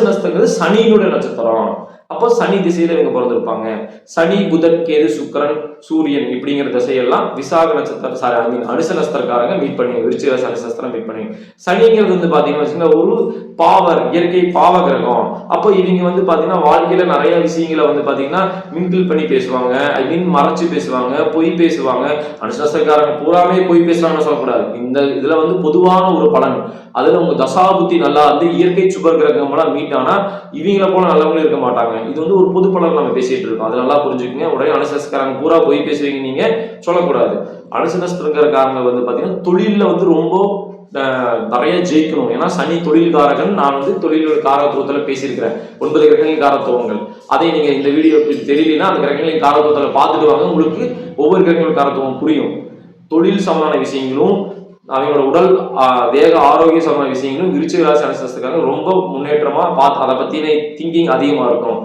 நட்சத்திரங்கிறது சனியினுடைய நட்சத்திரம். அப்போ சனி திசையில இவங்க பிறந்திருப்பாங்க. சனி, புதன், கேது, சுக்கிரன், சூரியன் இப்படிங்கிற திசையெல்லாம் விசாக நட்சத்திரம் அனுச நட்சத்திரக்காரங்க மீட் பண்ணி விருச்சிக ராசி அனுச நட்சத்திரம் மீட் பண்ணி. சனிங்கிறது வந்து பாத்தீங்கன்னா வச்சுக்கோங்க ஒரு பாவர், இயற்கை பாவ கிரகம். அப்போ இவங்க வந்து பாத்தீங்கன்னா வாழ்க்கையில நிறைய விஷயங்களை வந்து பாத்தீங்கன்னா மிங்கிள் பண்ணி பேசுவாங்க, ஐ மீன் மறைச்சு பேசுவாங்க, பொய் பேசுவாங்க. அனுச நட்சத்திரக்காரங்க பூராமே பொய் பேசுவாங்கன்னு சொல்லக்கூடாது. இந்த இதுல வந்து பொதுவான ஒரு பலன். அதுல உங்க தசாபுத்தி நல்லா வந்து இயற்கை சுபர் கிரகம் எல்லாம் மீட் ஆனா இவங்கள போல நல்லவங்களும் இருக்க மாட்டாங்க. இது வந்து ஒரு பொது பலன் நம்ம பேசிட்டு இருக்கோம். அது நல்லா புரிஞ்சுக்கங்க. உடனே அனுச நட்சத்திரக்காரங்க பூரா பொய் பேசுவீங்க நீங்க சொல்லக்கூடாது. அனுச நட்சத்திரக்காரங்க வந்து பாத்தீங்கன்னா தொழில வந்து ரொம்ப நிறைய ஜெயிக்கணும். ஏன்னா சனி தொழில்காரகன். நான் வந்து தொழில் காரகத்துவத்துல பேசியிருக்கிறேன் 9 கிரகங்களின் காரத்துவங்கள். அதை நீங்க இந்த வீடியோ தெரியலன்னா அந்த கிரகங்களின் காரத்துவத்துல பார்த்துட்டு வாங்க, உங்களுக்கு ஒவ்வொரு கிரகங்களின் காரத்துவம் புரியும். தொழில் சம்பந்தமான விஷயங்களும் அவங்களோட உடல் தேக ஆரோக்கிய சம்பந்தமான விஷயங்களும் விருச்சிக ராசி அனுசரிச்சிருக்காங்க. ரொம்ப முன்னேற்றமா பார்த்து அதை பத்தின திங்கிங் அதிகமா இருக்கும்.